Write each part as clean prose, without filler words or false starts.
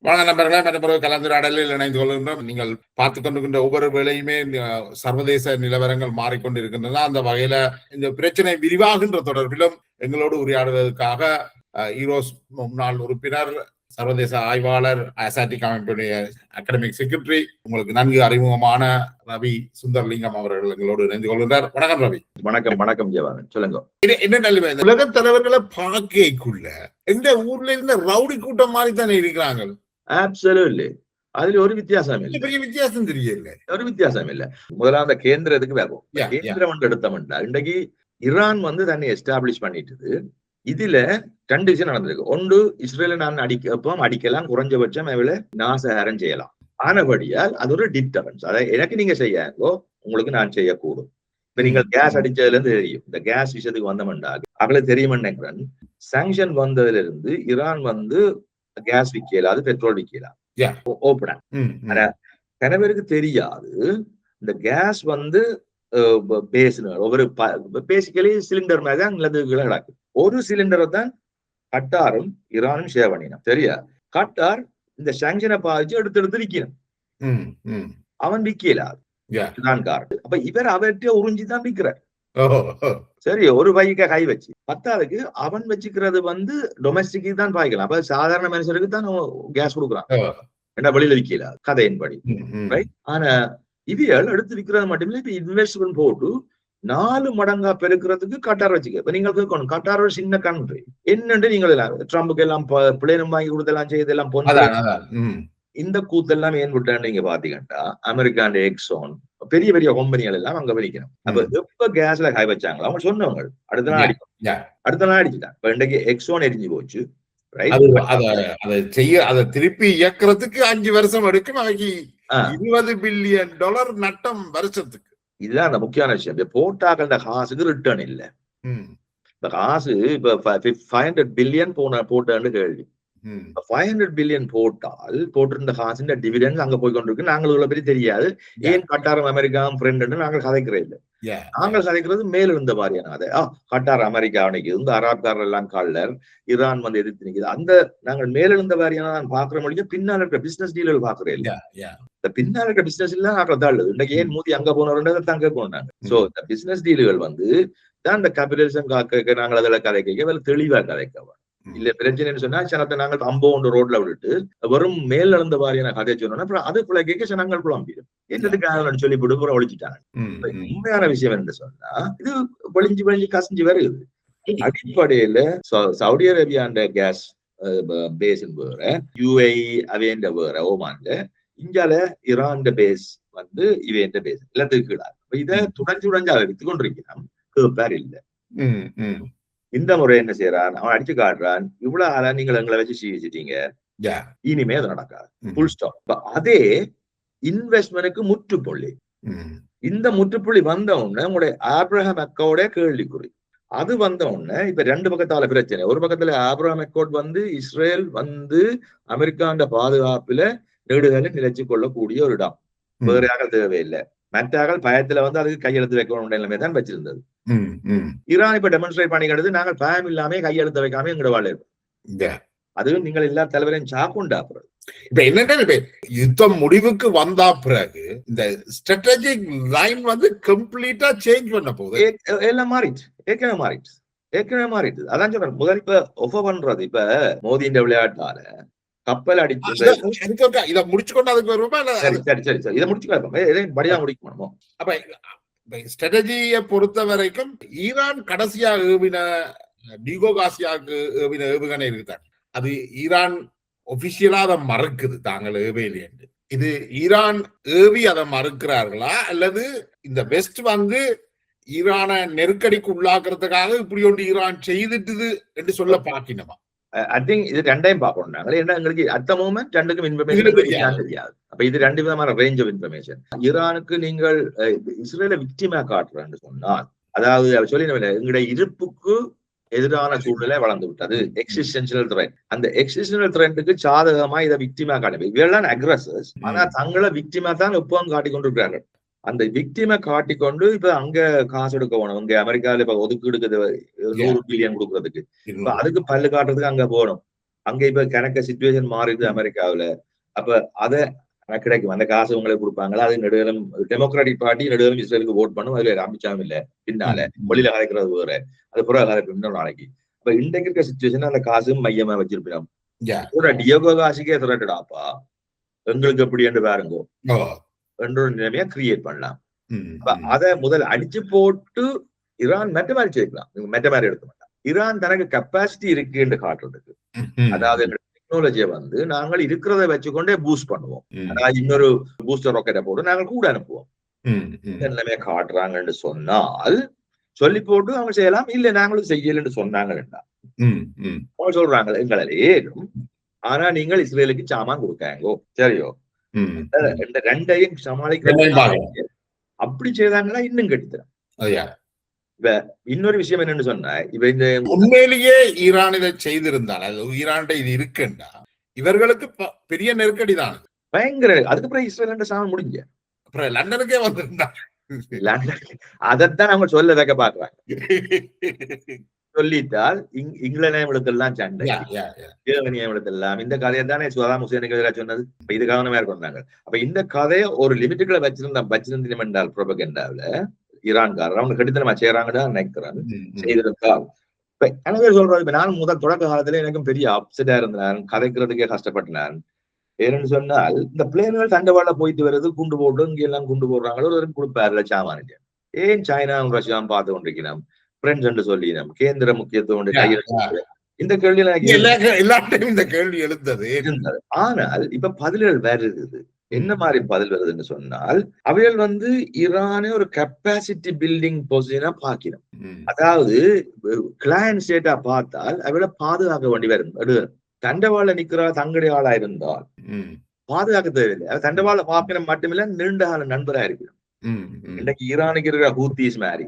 வணக்க நண்பர்களே, மற்றொரு கலந்துரையாடலில் இணைந்து கொள்கின்றோம். நீங்கள் பார்த்துக் கொண்டிருக்கின்ற ஒவ்வொரு வேளையுமே சர்வதேச நிலவரங்கள் மாறிக்கொண்டிருக்கின்றன. அந்த வகையில இந்த பிரச்சனை விரிவாகின்ற தொடர்பிலும் எங்களோடு உரையாடுவதற்காக ஈரோஸ் முன்னாள் உறுப்பினர், சர்வதேச ஆய்வாளர், அசாட்டிக் அமைப்புடைய அகாடமிக் செக்ரட்டரி, உங்களுக்கு நன்கு அறிமுகமான ரவி சுந்தர்லிங்கம் அவர்கள் எங்களோடு இணைந்து கொள்கின்றார். வணக்கம் ரவி. வணக்கம். வணக்கம் ஜெயவாரன், சொல்லுங்க. என்ன நிலைமை? உலக தலைவர்களை பார்க்கக்குள்ள எந்த ஊர்ல இருந்த ரவுடி கூட்டம் மாதிரி தானே இருக்கிறாங்க. Absolutely. அதுல ஒரு வித்தியாசம் இல்ல. பெரிய வித்தியாசம் தெரியல. ஒரு வித்தியாசம் இல்ல. முதலாவது கேந்திரத்துக்கு வேகும். கேந்திரம் வந்து எடுத்தோம்னா இன்றைக்கு ஈரான் வந்து தன்னை எஸ்டாப்ளிஷ் பண்ணிட்டு இதுல ரெண்டு விஷயம் நடந்திருக்கு. ஒன்று, இஸ்ரேல நான் அடிக்கலாம், குறைஞ்சபட்சம் அவளை நாசகாரம் செய்யலாம். ஆனபடியால் அது ஒரு டிட்டரன்ஸ். அதை எனக்கு நீங்க செய்யாங்கோ, உங்களுக்கு நான் செய்யக்கூடும். இப்ப நீங்கள் கேஸ் அடிச்சதுல இருந்து தெரியும். இந்த கேஸ் விஷயத்துக்கு வந்தோம்னா அவளுக்கு தெரியும் நினைக்கிறேன். சாங்ஷன் வந்ததுல இருந்து ஈரான் வந்து கேஸ் விற்கலாம், அது பெட்ரோல் விற்கலாம் ஓப்பனா. ஆனா நிறைய பேருக்கு தெரியாது, இந்த கேஸ் வந்து ஒவ்வொரு பேசிக்கலி சிலிண்டர் மாதிரி தான் நிலத்துக்குள்ள கிடக்கு. ஒரு சிலிண்டரை தான் கட்டாரும் ஈரானும் ஷேர் பண்ணினான். சரியா? கட்டார் இந்த சாங்ஷனை பாதிச்சு எடுத்து விற்கணும். அவன் விற்கலாது ஈரான் காரன். அப்ப இவர் அவர்கிட்ட உறிஞ்சிதான் விற்கிறார். சரி, ஒரு பைக்க கை வச்சு பத்தாவதுக்கு அவன் வச்சுக்கிறது வந்து டொமெஸ்டிக்கு தான் பாய்க்கலாம். அப்ப சாதாரண மனுஷருக்கு தான் கேஸ் கொடுக்குறான், என்ன வெளியில விற்கல கதையின்படி. ஆனா இவியல் எடுத்து விற்கிறது மட்டும் இல்ல, இப்ப இன்வெஸ்ட்மெண்ட் போட்டு 4 மடங்கா பெருக்கிறதுக்கு கட்டார் வச்சுக்க. இப்ப நீங்க கேட்கணும், கட்டார் ஒரு சின்ன கண்ட்ரி என்னன்னு நீங்கள் எல்லாம் ட்ரம்புக்கு எல்லாம் பிளேனும் வாங்கி கொடுத்தெல்லாம் செய்தெல்லாம் போன இந்த கூத்தெல்லாம் ஏன் விட்டான்னு நீங்க பாத்தீங்கன்னா, அமெரிக்காண்ட எக்ஸான் பெரிய பெரிய கம்பெனிகள் எல்லாம் அங்க வலிக்கணும். அப்ப எப்ப கேஸ்ல கை வச்சாங்களோ அவங்க சொன்னவங்க அடுத்த நாள் அடிச்சுட்டாங்க. இப்ப இன்றைக்கு எக்ஸான் எரிஞ்சு போச்சு. அதை திருப்பி இயக்கிறதுக்கு 5 வருஷம் எடுக்கும். $20 பில்லியன் நட்டம் வருஷத்துக்கு. இதுதான் அந்த முக்கியமான விஷயம். போட்டாக்கள் இந்த காசுக்கு ரிட்டர்ன் இல்ல. இந்த காசு இப்ப 500 பில்லியன் போட்டான்னு கேள்வி. 500 பில்லியன் போட்டிருந்த காசு டிவிடெண்ட் அங்க போய் கொண்டிருக்கு. நாங்கள் இவ்வளவு பெரிய தெரியாது. ஏன் கட்டாரம் அமெரிக்கா ஃப்ரெண்ட் நாங்கள் கதைக்கிறோம் இல்ல. நாங்கள் கதைக்கிறது மேல இருந்த மாதிரியான அதை கட்டார் அமெரிக்கா நிக்குது, அராப்காரர் எல்லாம் காலர், ஈரான் வந்து எதிர்த்து நிக்குது. அந்த நாங்கள் மேல இருந்த மாதிரியான நான் பாக்குற மொழிய பின்னால் இருக்கிற பிசினஸ் டீலர் பாக்குறேன் இல்ல. இந்த பின்னால் இருக்கிற பிசினஸ் இல்ல நாங்கள் இன்னைக்கு ஏன் மூத்தி அங்க போனோம் தான் கேட்கணும் நாங்க. சோ இந்த பிசினஸ் டீலுகள் வந்து தான் இந்த கேபிட்டலிசம் காக்க நாங்கள் அதில் கதைக்க வேலை தெளிவா கதைக்க இல்ல. பிரச்சனைன்னு சொன்னா சனத்தை நாங்கள் அம்பவுண்டு ரோட்ல விட்டுட்டு வெறும் மேல் நடந்த வாரியான கதை சொன்னோம்னா அப்புறம் அது குள்ள கேட்க நாங்கள் குழம்பிடும். என்னதுக்காக சொல்லி போட்டு பூரா ஒழிச்சுட்டாங்க. உண்மையான விஷயம் என்று சொன்னா இது பொழிஞ்சு கசிஞ்சு வருது. அடிப்படையில சவுதி அரேபியாண்ட கேஸ் பேஸ் வேற, UAE அவேண்ட வேற, ஓமான்ல, இந்தியால ஈரான் பேஸ் வந்து இவேண்ட பேஸ் எல்லாத்துக்கு கீழாது. இதை துடைஞ்சு வித்து கொண்டிருக்கிறான். கேப்பார் இல்ல. இந்த முறை என்ன செய்யறான், அவன் அடிச்சு காட்டுறான், இவ்வளவு ஆளா நீங்கள் எங்களை வச்சு சீவிச்சிட்டீங்க, இனிமே அது நடக்காது, ஃபுல் ஸ்டாப். அதே இன்வெஸ்ட்மெண்ட்டுக்கு முற்றுப்புள்ளி. இந்த முற்றுப்புள்ளி வந்த உடனே உங்களுடைய ஆப்ரஹாம் அக்கோட கேள்விக்குறி. அது வந்த உடனே இப்ப 2 பக்கத்தால பிரச்சனை. ஒரு பக்கத்துல ஆப்ரஹாம் அக்கோட் வந்து இஸ்ரேல் வந்து அமெரிக்காண்ட பாதுகாப்புல நெடுகளை நிலைச்சு கொள்ளக்கூடிய ஒரு இடம். வேற யாரும் தேவையில்லை. மற்றார்கள் பயத்துல வந்து அதுக்கு கையெழுத்து வைக்கணும் நிலைமை தான் வச்சிருந்தது. ஈரான் இப்ப டெமான்ஸ்ட்ரேட் பண்ணிக்கிறது, நாங்கள் பயம் இல்லாம கையெழுத்து வைக்காம எங்கட வாழ் இருக்கும். அதுவும் நீங்கள் எல்லா தலைவரையும் சாக்குண்டா. இப்ப என்னன்னா, யுத்தம் முடிவுக்கு வந்தா பிறகு இந்த ஸ்ட்ராட்டஜிக் லைன் வந்து கம்ப்ளீட்டா சேஞ்ச் பண்ண போகுது. எல்லாம் மாறிடுச்சு, ஏற்கனவே மாறிடுது. அதான் சொல்றேன், முதல் இப்ப ஒஃபர் பண்றது. இப்ப மோதியின் விளையாட்டால கப்பல் அடிச்சு இதை முடிச்சுக்கொண்டு அதுக்கு வருவோமா? சரி, இதை முடிச்சுக்கலாம், படியா முடிக்கணுமோ. அப்ப ஸ்ட்ராட்டஜியை பொறுத்த வரைக்கும் ஈரான் கடைசியாக ஏவின டிகோகாசியாவுக்கு ஏவின ஏவுகணை இருக்குதான், அது ஈரான் ஒபிஷியலா அதை மறுக்குது, தாங்கள் ஏவையிலே என்று. இது ஈரான் ஏவி அதை மறுக்கிறார்களா, அல்லது இந்த வெஸ்ட் வந்து ஈரானை நெருக்கடிக்கு உள்ளாக்குறதுக்காக இப்படி ஒன்று ஈரான் செய்துட்டுது என்று சொல்ல பாக்கினமா? I think இது ரெண்டையும் பார்க்கணும் நாங்கள். ஏன்னா எங்களுக்கு அட் மோமெண்ட் ரெண்டுக்கும் இன்ஃபர்மேஷன் தெரியாது. அப்ப இது 2 விதமான ரேஞ்ச் ஆஃப் இன்ஃபர்மேஷன். ஈரானுக்கு நீங்கள் இஸ்ரேலை விக்டிமா காட்டுறேன்னு சொன்னால், அதாவது அவர் சொல்லி எங்களுடைய இருப்புக்கு எதிரான சூழ்நிலை வளர்ந்து விட்டது, எக்ஸிஸ்டென்ஷியல் த்ரெட். அந்த எக்ஸிஸ்டென்ஷியல் த்ரெட்டுக்கு சாதகமா இதை விக்டிமா காட்டுது. இவெல்லாம் அக்ரஸர்ஸ், ஆனா தங்களை விக்டிமா தான் எப்பவும் காட்டிக் கொண்டிருக்கிறார்கள். அந்த விக்டிமை காட்டிக்கொண்டு இப்ப அங்க காசு எடுக்க போகணும். இங்க அமெரிக்கால இப்ப ஒதுக்கீடுக்கு $100 பில்லியன் கொடுக்கறதுக்கு, இப்ப அதுக்கு பல்லு காட்டுறதுக்கு அங்க போகணும். அங்க இப்ப கணக்க சிச்சுவேஷன் மாறிடுது அமெரிக்காவுல. அப்ப அத கிடைக்கும் அந்த காசு உங்களுக்கு கொடுப்பாங்களா? அது நெடுவலும் டெமோக்ராட்டிக் பார்ட்டி நெடுவலும் இஸ்ரேலுக்கு ஓட் பண்ணும். அதுல அமித்ஷாவும் இல்ல பின்னால வெளியில கலைக்கிறது வேற, அது புற கலைப்பு இன்னொரு நாளைக்கு. அப்ப இன்றைக்கு இருக்க சிச்சுவேஷன் அந்த காசும் மையமா வச்சிருப்போம். டியோகோ காசுக்கே திரட்டுடாப்பா எங்களுக்கு எப்படி என்று பாருங்க என்ற ஒரு நிலைமையா கிரியேட் பண்ணலாம். அதை முதல் அடிச்சு போட்டு ஈரான் மெட்ட மாதிரி சேர்க்கலாம். மெட்ட மாதிரி எடுக்க மாட்டான். ஈரான் தனக்கு கெப்பாசிட்டி இருக்கு என்று காட்டுறதுக்கு, அதாவது டெக்னாலஜியை வந்து நாங்கள் இருக்கிறத வச்சுக்கொண்டே பூஸ்ட் பண்ணுவோம். அதாவது இன்னொரு பூஸ்டர் ராக்கெட்டை போட்டு நாங்கள் கூட அனுப்புவோம். நிலைமையை காட்டுறாங்கன்னு சொன்னால் சொல்லி போட்டு அவங்க செய்யலாம். இல்ல நாங்களும் செய்யலன்னு சொன்னாங்கன்னா அவங்க சொல்றாங்க எங்களாலேயும், ஆனா நீங்கள் இஸ்ரேலுக்கு சாமான் கொடுக்காங்கோ சரியோ, இந்த ரெண்டையும் சமாளிக்க அப்படி செய்தாங்கன்னா இன்னும் கெடுத்துறேன். இப்ப இன்னொரு விஷயம் என்னன்னு சொன்னா, இப்ப இந்த உண்மையிலேயே ஈரான் இதை செய்திருந்தால், அது ஈரான் இது இருக்குன்னா இவர்களுக்கு பெரிய நெருக்கடி தான், பயங்கர. அதுக்கப்புறம் இஸ்ரேல் சாமான் முடிஞ்ச அப்புறம் லண்டனுக்கே வந்திருந்தாங்க. அதைத்தான் அவங்க சொல்ல வைக்க பாக்குறாங்க. சொல்லிட்டால் இங்கிலாந்து நியமனத்தெல்லாம் சண்டை, ஜெர்மனி நியமனத்தெல்லாம் இந்த கதையை தானே சதாம் ஹுசேனுக்கு எதிராக சொன்னது. இது கவனமா கொண்டாங்க. அப்ப இந்த கதையை ஒரு லிமிட்டுகளை வச்சிருந்தோம் என்றால் புரோபகண்டாவில ஈரான்காரர் அவங்க கடித்தனமா செய்யறாங்கன்னு நினைக்கிறேன். செய்திருந்தால் இப்ப எனக்கு சொல்றது, இப்ப நான் முதல் தொடக்க காலத்துல எனக்கும் பெரிய அப்செட்டா இருந்தேன், கதைக்கிறதுக்கே கஷ்டப்பட்டேன். ஏன்னு சொன்னால் இந்த பிளேன்கள் தண்டவாள போயிட்டு வருது, குண்டு போட்டு இங்க எல்லாம் குண்டு போடுறாங்களோ கொடுப்பாருல சாமானிக்க. ஏன் சைனா ரஷ்யாவும் பார்த்து கொண்டிருக்கிறோம், பிரெஞ்சு என்று சொல்லினோம், கேந்திர முக்கியத்துவம் கையில் இந்த கேள்வி எல்லாத்தையும் இந்த கேள்வி எழுந்தது. ஆனால் இப்ப பதில்கள் வருது. என்ன மாதிரி பதில் வருதுன்னு சொன்னால், அவைகள் வந்து ஈரானே ஒரு கெப்பாசிட்டி பில்டிங் பொசிஷனா பாக்கிறோம். அதாவது கிளையன்ட் ஸ்டேட்டா பார்த்தால் அவைகளை பாதுகாக்க வேண்டி வரும். தண்டவாள நிக்கிறா தங்கடி ஆளா இருந்தால் பாதுகாக்க தேவையில்லை. தண்டவாள பாக்கணும் மட்டுமில்ல, நீண்ட கால நண்பரா இருக்கிறோம். இன்னைக்கு ஈரானுக்கு இருக்கிற ஹூத்திஸ் மாதிரி,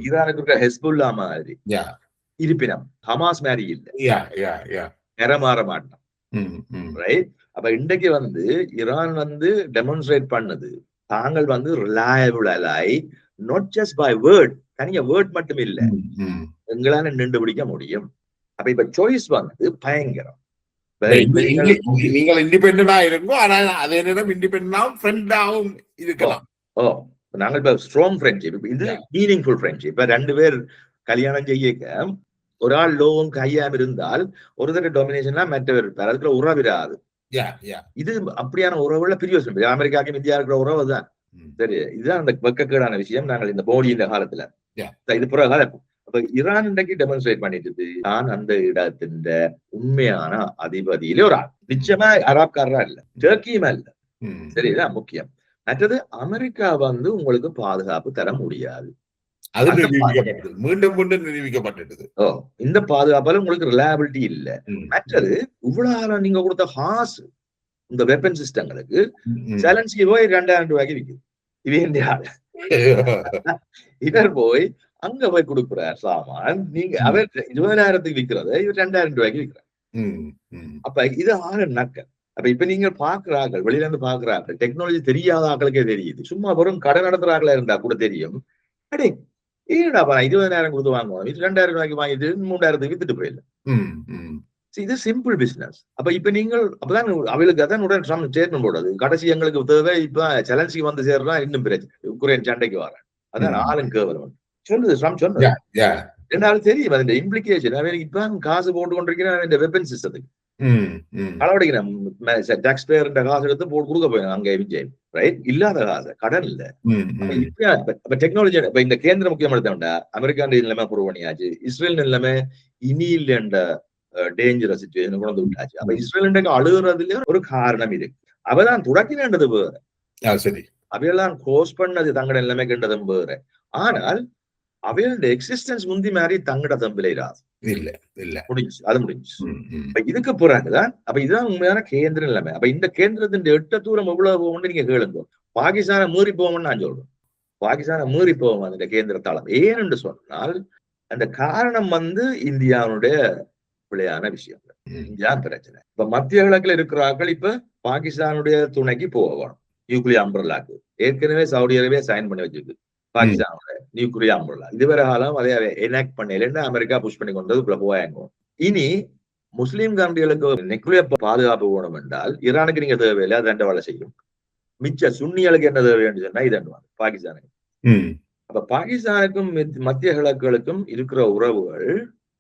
ஈரானுக்கு இருக்கிற ஹெஸ்புல்லா மாதிரி இருப்பினம் ஹமாஸ் மாதிரி இல்ல, நிறமாற மாட்டான். ரைட்? அப்ப இன்றைக்கு வந்து ஈரான் வந்து டெமான்ஸ்ட்ரேட் பண்ணது, தாங்கள் வந்து ரிலையபிள் அலை, நாட் ஜஸ்ட் பை வேர்ட், தனியா வேர்ட் மட்டும் இல்ல, எங்களால நின்று பிடிக்க முடியும். அப்ப இப்ப சாய்ஸ் வந்து பயங்கரம். நீங்கள் இண்டிபெண்டா இருக்கும், ஆனா அதே நேரம் இண்டிபெண்டாவும் ஃப்ரெண்டாவும் இருக்கலாம். நாங்கள் இப்ப ஸ்ட்ராங் ஃப்ரெண்ட்ஷிப், இது மீனிங்ஃபுல் ஃப்ரெண்ட்ஷிப். இப்ப ரெண்டு பேர் கல்யாணம் செய்ய ஒரு ஆள் லோவும் கையாம இருந்தால் ஒரு தடவை டொமினேஷன்லாம் மற்றவர் இருப்பார், அதுக்குள்ள உறவிராது. இது அப்படியான உறவுல பிரிய அமெரிக்காவுக்கும் இந்தியா இருக்கிற உறவு தான். சரி, இதுதான் அந்த வெக்கக்கேடான விஷயம். நாங்கள் இந்த மோடியின் காலத்துல இது புற காலம். அப்ப ஈரான் இன்றைக்கு டெமான்ஸ்ட்ரேட் பண்ணிட்டு நான் அந்த இடத்தின் உண்மையான அதிபதியிலே ஒரு ஆள், நிச்சயமா அராப்காரரா இல்ல, டர்க்கியுமா இல்ல. சரிதான் முக்கியம். மற்றது அமெரிக்கா வந்து உங்களுக்கு பாதுகாப்பு தர முடியாது, மீண்டும் மீண்டும் நிரூபிக்கப்பட்டது. இந்த பாதுகாப்பால உங்களுக்கு ரிலையபிலிட்டி இல்ல. மற்றது இவ்வளவு நீங்க கொடுத்த ஹாஸ் இந்த வெப்பன் சிஸ்டங்களுக்கு சேலன்ஸ்க்கு போய் 2000 ரூபாய்க்கு விற்குது. இவர் போய் அங்க போய் கொடுக்குறார் சாமான், நீங்க அவர் 20,000 விற்கிறத இவர் 2000 ரூபாய்க்கு விற்கிறார். அப்ப இது ஆறு நக்க. அப்ப இப்ப நீங்க பாக்குறார்கள், வெளியில இருந்து பாக்குறார்கள், டெக்னாலஜி தெரியாத ஆக்களுக்கே தெரியுது. சும்மா வெறும் கடை நடத்துறாங்களா இருந்தா கூட தெரியும், அடே ஏடாப்பா 20,000 கொடுத்து வாங்குவோம், இது 2000 ரூபாய்க்கு வாங்கிட்டு 3000 வித்துட்டு போயிடலாம். இது சிம்பிள் பிசினஸ். அப்ப இப்ப நீங்கள் அப்பதான் அவளுக்கு அதான் உடனே ஸ்டேட்மெண்ட் போடுறது, கடைசி எங்களுக்கு தேவை இப்ப சேலஞ்சுக்கு வந்து சேர்றா இன்னும் பிரச்சனை, உக்ரைன் சண்டைக்கு வரேன், அதான் ஆளும் கேவலம் சொல்லுது ட்ரம்ப் சொன்னது. ரெண்டாவது தெரியும் அந்த இம்ப்ளிகேஷன். அவனுக்கு இப்ப காசு போட்டு கொண்டிருக்கிறேன் இந்த வெப்பன் சிஸ்டத்துக்கு அளவடிக்கிறேன், டாக்ஸ் பேர் காசு எடுத்து போட்டு கொடுக்க போயிடும் அங்க விஜய், ரைட்? இல்லாத காசு, கடன் இல்ல. இப்ப டெக்னாலஜி இப்ப இந்த கேந்திர முக்கியம் எடுத்தோம்டா அமெரிக்கா நிலைமை ப்ரூவ் பண்ணியாச்சு, இஸ்ரேல் நிலைமை இனி இல்ல டேஞ்சரஸ் சிச்சுவேஷன் கொண்டு விட்டாச்சு. அப்ப இஸ்ரேல் அழுகுறதுல ஒரு காரணம் இருக்கு. அவதான் துடக்கினது வேற, சரி, அவையெல்லாம் க்ளோஸ் பண்ணது தங்கட நிலைமை கண்டதும் வேற. ஆனால் அவையோட எக்ஸிஸ்டன்ஸ் முந்தி மாதிரி தங்கட தம்பிராது இல்ல இல்ல, முடிஞ்சு, அது முடிஞ்சு. இதுக்கு பிறகுதான் அப்ப இதுதான் உண்மையான கேந்திர நிலைமை. அப்ப இந்த கேந்திரத்தின் எட்ட தூரம் எவ்வளவு போகும்னு நீங்க கேளுங்க. பாகிஸ்தானை மீறி போவோம்னு நான் சொல்றேன், பாகிஸ்தானை மீறி போவோம் அந்த கேந்திர தளம். ஏன்னு சொன்னால் அந்த காரணம் வந்து இந்தியாவுடைய பிள்ளையான விஷயம், இந்தியா பிரச்சனை. இப்ப மத்திய கிழக்குல இருக்கிறார்கள் இப்ப பாகிஸ்தானுடைய துணைக்கு போவாங்க நியூக்ளியர் அம்பர்லாக்கு. ஏற்கனவே சவுதி அரேபியா சைன் பண்ணி வச்சிருக்கு பாகிஸ்தானோட நியூக்ளியர் அம்பர்லா. இதுவரை காலம் அதே எனாக்ட் பண்ணல, அமெரிக்கா புஷ் பண்ணி கொண்டது போவாங்க. இனி முஸ்லீம் கண்ட்ரிகளுக்கு நியூக்ளியர் பாதுகாப்பு வேணும் என்றால் ஈரானுக்கு நீங்க தேவையில்லை, அது ரெண்டு வேலை செய்யும். மிச்ச சுன்னிகளுக்கு என்ன தேவைன்னு சொன்னா இது ரெண்டு பாகிஸ்தானுக்கு. அப்ப பாகிஸ்தானுக்கும் மத்திய கிழக்குகளுக்கும் இருக்கிற உறவுகள்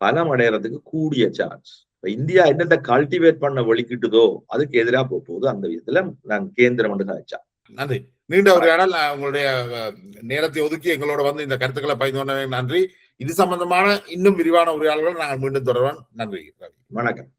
பலம் அடைகிறதுக்கு கூடிய சான்ஸ். இந்தியா என்னத்தை கல்டிவேட் பண்ண வலிக்கிட்டுதோ அதுக்கு எதிராக போகுது. அந்த விதத்துல நான் கேந்திரம் என்று காய்ச்சா. நன்றி. நீண்ட உரையாடல். உங்களுடைய நேரத்தை ஒதுக்கி எங்களோட வந்து இந்த கருத்துக்களை பகிர்ந்து நன்றி. இது சம்பந்தமான இன்னும் விரிவான உரையாடல்கள் நாங்கள் மீண்டும் தொடர்வோம். நன்றி. வணக்கம்.